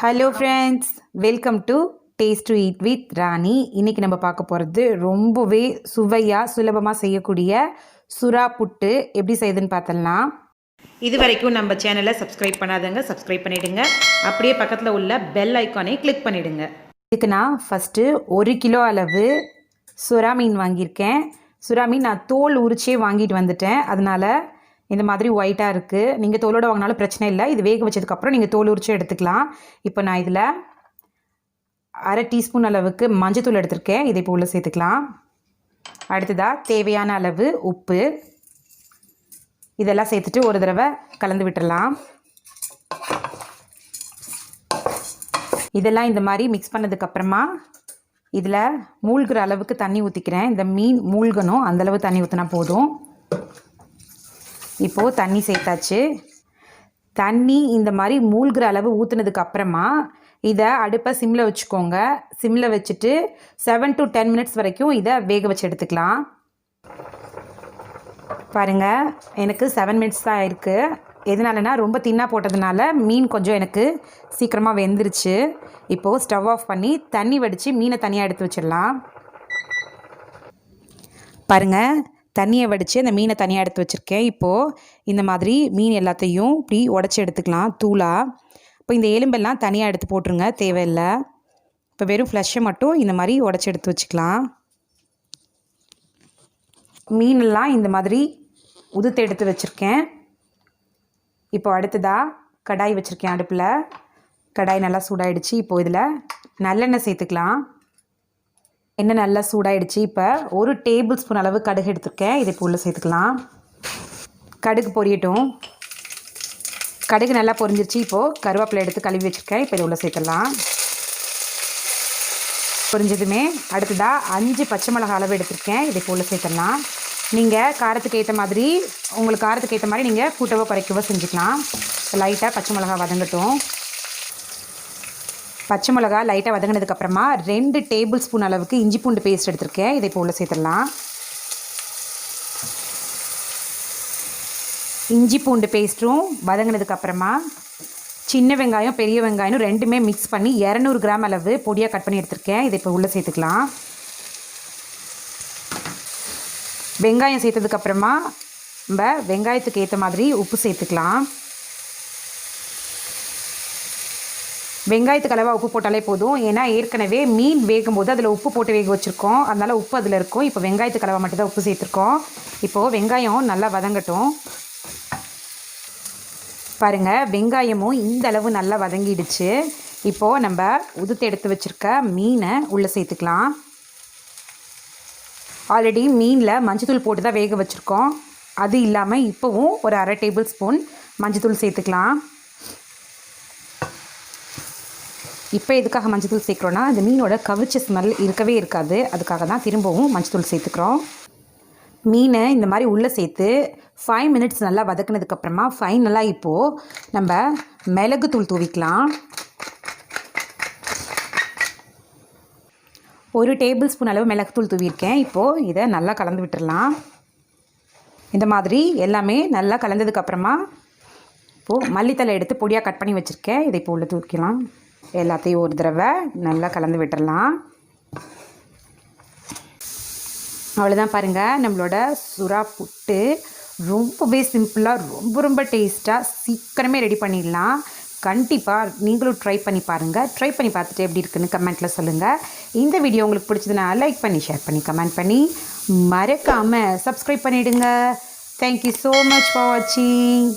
Hello friends, welcome to taste to eat with Rani. இன்றைக்கி நம்ம பார்க்க போகிறது ரொம்பவே சுவையாக சுலபமாக செய்யக்கூடிய சுறா புட்டு எப்படி செய்யுதுன்னு பார்த்தலாம். இது வரைக்கும் நம்ம சேனலை சப்ஸ்கிரைப் பண்ணாதங்க, சப்ஸ்கிரைப் பண்ணிவிடுங்க. அப்படியே பக்கத்தில் உள்ள பெல் ஐக்கானை கிளிக் பண்ணிவிடுங்க. இதுக்கு நான் ஃபஸ்ட்டு 1 கிலோ அளவு சுறா மீன் வாங்கியிருக்கேன். சுறா மீன் நான் தோல் உரிச்சே வாங்கிட்டு வந்துட்டேன். அதனால் இந்த மாதிரி ஒயிட்டாக இருக்குது. நீங்கள் தோலோடு வாங்கினாலும் பிரச்சனை இல்லை. இது வேக வச்சதுக்கப்புறம் நீங்கள் தோல் உரிச்சு எடுத்துக்கலாம். இப்போ நான் இதில் 1/2 டீஸ்பூன் அளவுக்கு மஞ்சத்தூள் எடுத்திருக்கேன். இதை இப்போ உள்ளே சேர்த்துக்கலாம். அடுத்ததாக தேவையான அளவு உப்பு இதெல்லாம் சேர்த்துட்டு ஒரு தடவை கலந்து விட்டுடலாம். இதெல்லாம் இந்த மாதிரி மிக்ஸ் பண்ணதுக்கப்புறமா இதில் மூழ்கிற அளவுக்கு தண்ணி ஊற்றிக்கிறேன். இந்த மீன் மூழ்கணும், அந்தளவு தண்ணி ஊற்றினா போதும். இப்போது தண்ணி சேர்த்தாச்சு. தண்ணி இந்த மாதிரி மூழ்கிற அளவு ஊற்றுனதுக்கப்புறமா இதை அடுப்பை சிம்மில் வச்சுக்கோங்க. சிம்மில் வச்சுட்டு 7 to 10 மினிட்ஸ் வரைக்கும் இதை வேக வச்சு எடுத்துக்கலாம். பாருங்கள், எனக்கு 7 மினிட்ஸ் தான் இருக்குது. எதனாலனா ரொம்ப தின்னாக போட்டதுனால மீன் கொஞ்சம் எனக்கு சீக்கிரமாக வெந்துருச்சு. இப்போது ஸ்டவ் ஆஃப் பண்ணி தண்ணி வடித்து மீனை தனியாக எடுத்து வச்சிடலாம். பாருங்கள், தண்ணியை வடித்து அந்த மீனை தனியாக எடுத்து வச்சுருக்கேன். இப்போது இந்த மாதிரி மீன் எல்லாத்தையும் இப்படி உடச்சி எடுத்துக்கலாம் தூளாக. இப்போ இந்த எலும்பெல்லாம் தனியாக எடுத்து போட்டுருங்க, தேவையில்லை. இப்போ வெறும் ஃப்ளஷை மட்டும் இந்த மாதிரி உடச்சி எடுத்து வச்சுக்கலாம். மீனெல்லாம் இந்த மாதிரி உதுத்து எடுத்து வச்சுருக்கேன். இப்போ அடுத்ததாக கடாய் வச்சுருக்கேன் அடுப்பில். கடாய் நல்லா சூடாயிடுச்சு. இப்போது இதில் நல்லெண்ணெய் சேர்த்துக்கலாம். எண்ணெய் நல்லா சூடாயிடுச்சு. இப்போ 1 டேபிள் ஸ்பூன் அளவு கடுகு எடுத்துருக்கேன். இதை இப்போ உள்ளே சேர்த்துக்கலாம். கடுகு பொரியட்டும். கடுகு நல்லா பொரிஞ்சிருச்சு. இப்போது கருவேப்பிலை எடுத்து கழுவி வச்சுருக்கேன். இப்போ இதை உள்ளே சேர்த்துடலாம். பொரிஞ்சதுமே அடுத்ததாக 5 பச்சை மிளகாய் அளவு எடுத்துருக்கேன். இதை இப்போ உள்ளே சேர்த்துடலாம். நீங்கள் காரத்துக்கு ஏற்ற மாதிரி, உங்களுக்கு காரத்துக்கு ஏற்ற மாதிரி நீங்கள் கூட்டவோ குறைக்கவோ செஞ்சுக்கலாம். லைட்டாக பச்சை மிளகாய் வதங்கட்டும். பச்சை மிளகா லைட்டாக வதங்கினதுக்கப்புறமா 2 டேபிள் ஸ்பூன் அளவுக்கு இஞ்சி பூண்டு பேஸ்ட் எடுத்திருக்கேன். இதை இப்போ உள்ள சேர்த்துடலாம். இஞ்சி பூண்டு பேஸ்ட்டும் வதங்கினதுக்கப்புறமா சின்ன வெங்காயம் பெரிய வெங்காயம் ரெண்டுமே மிக்ஸ் பண்ணி 200 கிராம் அளவு பொடியாக கட் பண்ணி எடுத்திருக்கேன். இதை இப்போ உள்ளே சேர்த்துக்கலாம். வெங்காயம் சேர்த்ததுக்கப்புறமா நம்ம வெங்காயத்துக்கு ஏற்ற மாதிரி உப்பு சேர்த்துக்கலாம். வெங்காயத்துக்கு அளவாக உப்பு போட்டாலே போதும். ஏன்னா ஏற்கனவே மீன் வேகும்போது அதில் உப்பு போட்டு வேக வச்சுருக்கோம். அதனால் உப்பு அதில் இருக்கும். இப்போ வெங்காயத்துக்கு அளவாக மட்டும்தான் உப்பு சேர்த்துருக்கோம். இப்போது வெங்காயம் நல்லா வதங்கட்டும். பாருங்கள், வெங்காயமும் இந்த அளவு நல்லா வதங்கிடுச்சு. இப்போது நம்ம உதுத்து எடுத்து வச்சுருக்க மீனை உள்ளே சேர்த்துக்கலாம். ஆல்ரெடி மீனில் மஞ்சத்தூள் போட்டு தான் வேக வச்சுருக்கோம். அது இல்லாமல் இப்போவும் ஒரு 1/2 டேபிள் ஸ்பூன் மஞ்சத்தூள் சேர்த்துக்கலாம். இப்போ எதுக்காக மஞ்சத்தூள் சேர்க்குறோன்னா, அந்த மீனோட கவிச்ச ஸ்மெல் இருக்கவே இருக்காது. அதுக்காக தான் திரும்பவும் மஞ்சத்தூள் சேர்த்துக்கிறோம். மீனை இந்த மாதிரி உள்ளே சேர்த்து 5 மினிட்ஸ் நல்லா வதக்கினதுக்கப்புறமா ஃபைனலாக இப்போது நம்ம மிளகுத்தூள் தூவிக்கலாம். 1 டேபிள் ஸ்பூன் அளவு மிளகுத்தூள் தூவியிருக்கேன். இப்போது இதை நல்லா கலந்து விட்டுடலாம். இந்த மாதிரி எல்லாமே நல்லா கலந்ததுக்கப்புறமா இப்போது மல்லித்தலை எடுத்து பொடியாக கட் பண்ணி வச்சுருக்கேன். இதை இப்போ உள்ளே தூக்கிக்கலாம். எல்லாத்தையும் ஒரு தடவை நல்லா கலந்து விட்டுடலாம். அவ்வளோதான். பாருங்கள், நம்மளோட சுறா புட்டு ரொம்பவே சிம்பிளாக ரொம்ப டேஸ்ட்டாக சீக்கிரமே ரெடி பண்ணிடலாம். கண்டிப்பாக நீங்களும் ட்ரை பண்ணி பாருங்கள். ட்ரை பண்ணி பார்த்துட்டு எப்படி இருக்குன்னு கமெண்ட்டில் சொல்லுங்கள். இந்த வீடியோ உங்களுக்கு பிடிச்சதுன்னா லைக் பண்ணி, ஷேர் பண்ணி, கமெண்ட் பண்ணி, மறக்காமல் சப்ஸ்கிரைப் பண்ணிவிடுங்க. தேங்க்யூ ஸோ மச் ஃபார் வாட்சிங்.